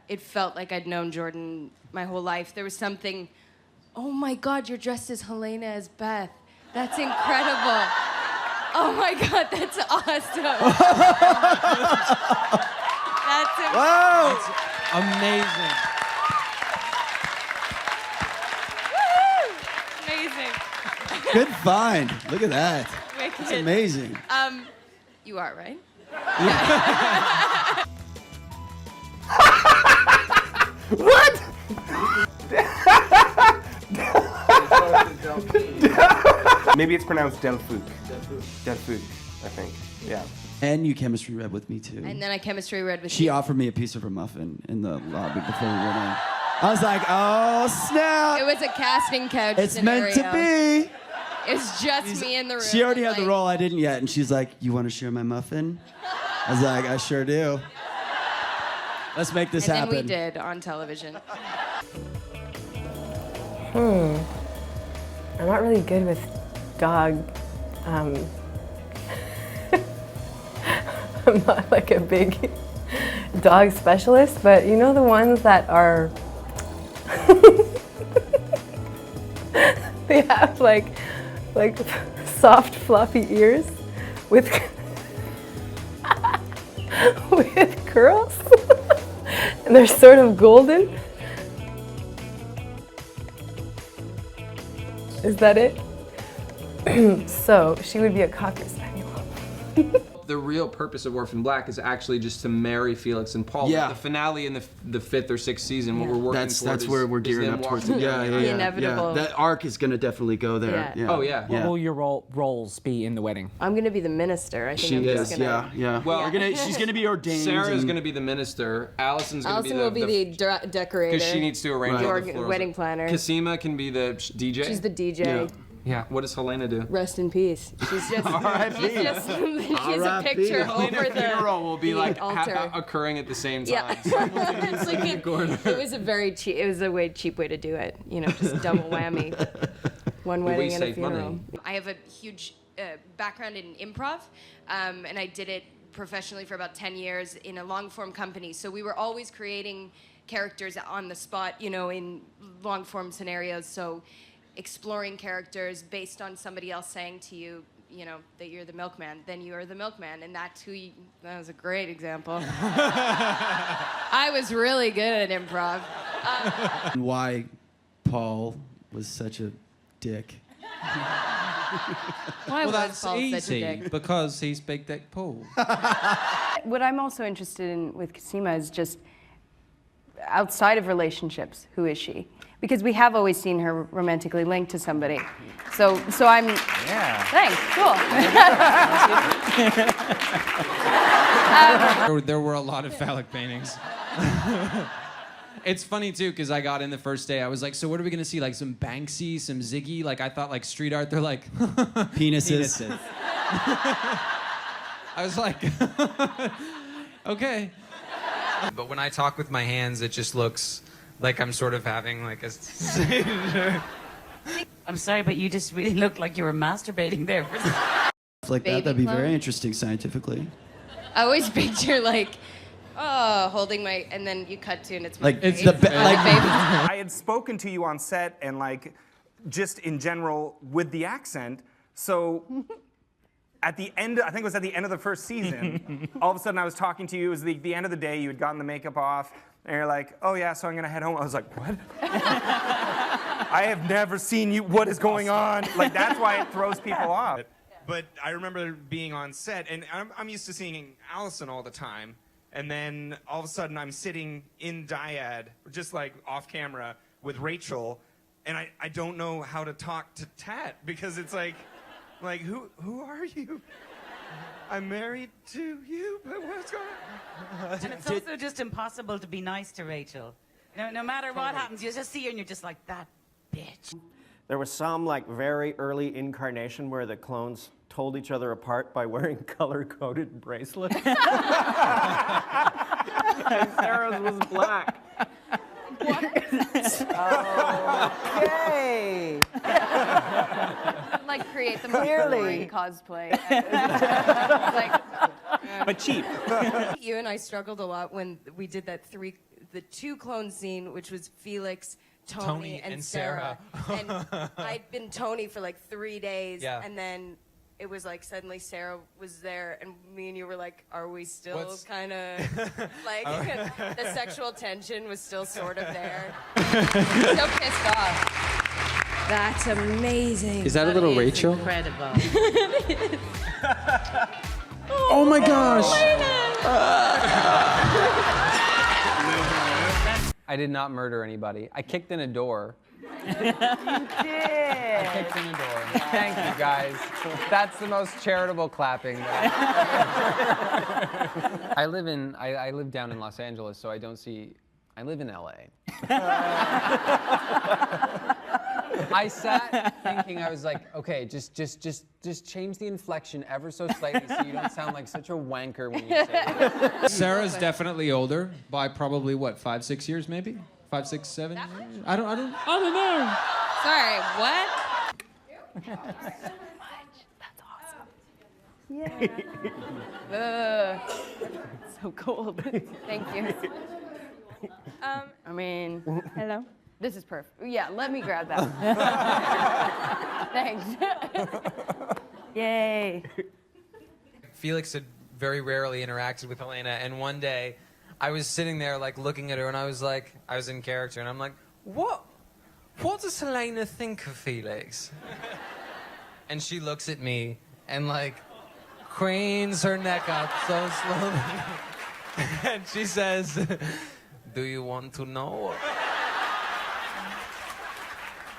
it felt like I'd known Jordan my whole life. There was something, oh my God, you're dressed as Helena as Beth. That's incredible. Oh my God, that's awesome. Wow. That's amazing. Woo-hoo! Amazing. Good find. Look at that. Wicked. That's amazing. You are, right? What? Maybe it's pronounced Delphook. Delphook, I think. Yeah. And you chemistry read with me too. And then I chemistry read with She you. offered me a piece of her muffin in the lobby before we went in. I was like, oh snap! It was a casting couch It's scenario. meant to be. It's just me in the room. She already had the like- role, I didn't yet, and she's like, you want to share my muffin? I was like, I sure do. Let's make this and happen. then we did on television. I'm not really good with dog. I'm not like a big dog specialist, but you know the ones that are, they have like soft, fluffy ears with with curls, and they're sort of golden. Is that it? So she would be a Cocker Spaniel. The real purpose of Orphan Black is actually just to marry Felix and Paul. Yeah. The finale in the 5th or 6th season, what we're working That's towards where we're is gearing them up towards it. walking Yeah, together. yeah, The yeah. inevitable. Yeah. That arc is gonna definitely go there. Yeah. Oh, yeah. What will your roles be in the wedding? I'm gonna be the minister. I think She I'm is, just gonna. yeah. Well, She's gonna be ordained. Sarah's and- going to be the minister. Allison's going to Allison will be the decorator. because she needs to arrange all the florals. wedding planner. Casima can be the DJ. She's the DJ. Yeah. Yeah. What does Helena do? Rest in peace. She's just. R.I.P. she's just. She's a R.I.P. picture Helena's over the funeral will be the like altar. occurring at the same Yeah. time. It's like it was a very cheap. It was a cheap way to do it. You know, just double whammy. One Well, we wedding and a save funeral. money. I have a huge background in improv, and I did it professionally for about 10 years in a long-form company. So we were always creating characters on the spot, you know, in long-form scenarios. So exploring characters based on somebody else saying to you, you know, that you're the milkman, then you are the milkman, and that's who you, that was a great example. I was really good at improv. And why Paul was such a dick. Why Well, was that's Paul such a easy dick? because he's Big Dick Paul. What I'm also interested in with Casima is just outside of relationships, who is she? Because we have always seen her romantically linked to somebody. So I'm. Yeah. Thanks. Cool. There were a lot of phallic paintings. It's funny too, because I got in the first day, I was like, so what are we gonna see? Like some Banksy, some Ziggy? Like I thought like street art, they're like Penises. I was like, okay. But when I talk with my hands, it just looks like I'm sort of having like a I'm sorry, but you just really looked like you were masturbating there. Like Baby that'd be clone? very interesting scientifically. I always picture like, oh, holding my, and then you cut to, and it's my Like it's face. the like baby. I had spoken to you on set and like just in general with the accent. So at the end, I think it was at the end of the first season, all of a sudden I was talking to you. It was the end of the day. You had gotten the makeup off. And you're like, oh yeah, so I'm gonna head home. I was like, what? I have never seen you. What is going on? Like that's why it throws people off. But I remember being on set, and I'm used to seeing Allison all the time, and then all of a sudden I'm sitting in dyad, just like off camera, with Rachel, and I don't know how to talk to Tat, because it's like who are you? I'm married to you, but what's going on? And it's also just impossible to be nice to Rachel. No matter what happens, you just see her and you're just like, that bitch. There was some like very early incarnation where the clones told each other apart by wearing color-coded bracelets. And Sarah's was black. Okay. Like create the Clearly. cosplay. Like, But cheap. you and I struggled a lot when we did the the 2 clone scene, which was Felix, Tony and Sarah. And I'd been Tony for like 3 days, and then it was like suddenly Sarah was there, and me and you were like, are we still kind of like the sexual tension was still sort of there. So pissed off. That's amazing. Is that a little Rachel? Incredible. Oh my gosh! I did not murder anybody. I kicked in a door. You did. I kicked in a door. Thank you, guys. That's the most charitable clapping. I live down in Los Angeles, so I don't see. I live in LA. I sat thinking, I was like, okay, just change the inflection ever so slightly so you don't sound like such a wanker when you say it. Sarah's definitely older by probably what, 5, 6 years maybe? 5, 6, 7 years? I don't know. Sorry, what? Yeah. So cold. Thank you. I mean, Hello. this is perfect. Yeah, let me grab that. Thanks. Yay. Felix had very rarely interacted with Helena, and one day I was sitting there like looking at her, and I was in character, and I'm like, what does Helena think of Felix? And she looks at me and like cranes her neck up so slowly, and she says, do you want to know?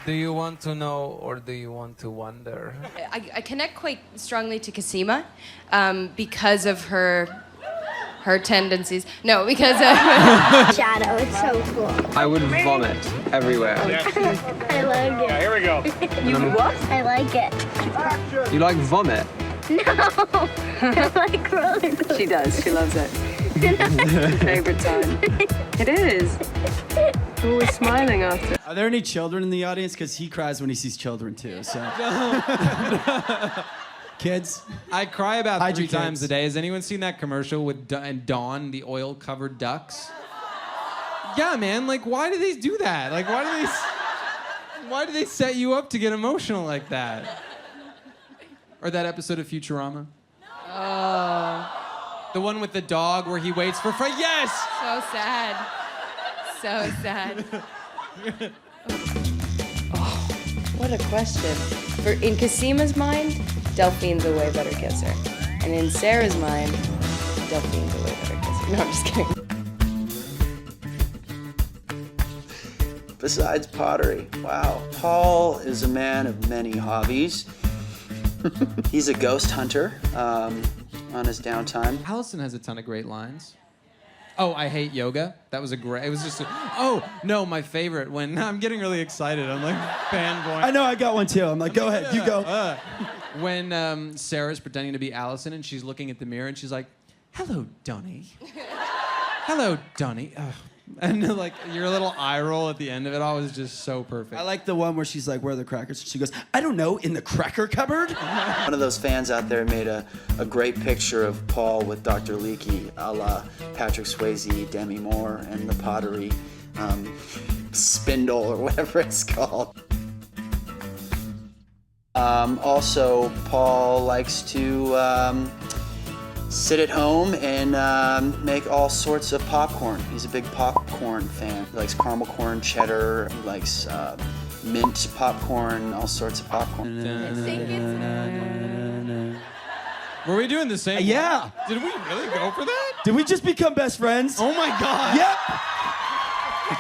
Do you want to know, or do you want to wonder? I connect quite strongly to Cosima because of her tendencies. No, because of Shadow, it's so cool. I would vomit everywhere. I like it. Here we go. You what? I like it. You like vomit? No, I like roller coasters. She does. She loves it. Favorite time. It is. Always smiling after. Are there any children in the audience? Because he cries when he sees children too. So. Kids. I cry about Hide 3 your times kids. a day. Has anyone seen that commercial with Dawn, the oil-covered ducks? Yeah, man. Like, why do they do that? Like, why do they set you up to get emotional like that? Or that episode of Futurama? oh, The one with the dog where he waits for yes! so sad, so sad. What a question. In Cosima's mind, Delphine's a way better kisser, and in Sarah's mind, Delphine's a way better kisser. No, I'm just kidding. Besides pottery, wow. Paul is a man of many hobbies. He's a ghost hunter on his downtime. Allison has a ton of great lines. Oh, I hate yoga. That was it was just oh, no, my favorite when I'm getting really excited. I'm like fanboy. I know, I got one too. I'm like, go ahead, you go. When Sarah's pretending to be Allison and she's looking at the mirror and she's like, hello, Donnie. Hello, Donnie. Ugh. And like your little eye roll at the end of it all was just so perfect. I like the one where she's like, where are the crackers? She goes, I don't know, in the cracker cupboard? One of those fans out there made a great picture of Paul with Dr. Leakey, a la Patrick Swayze, Demi Moore, and the pottery spindle or whatever it's called. Also, Paul likes to sit at home and make all sorts of popcorn. He's a big popcorn fan. He likes caramel corn, cheddar, he likes mint popcorn, all sorts of popcorn. Were we doing the same? Yeah. Did we really go for that? Did we just become best friends? Oh my God. Yep.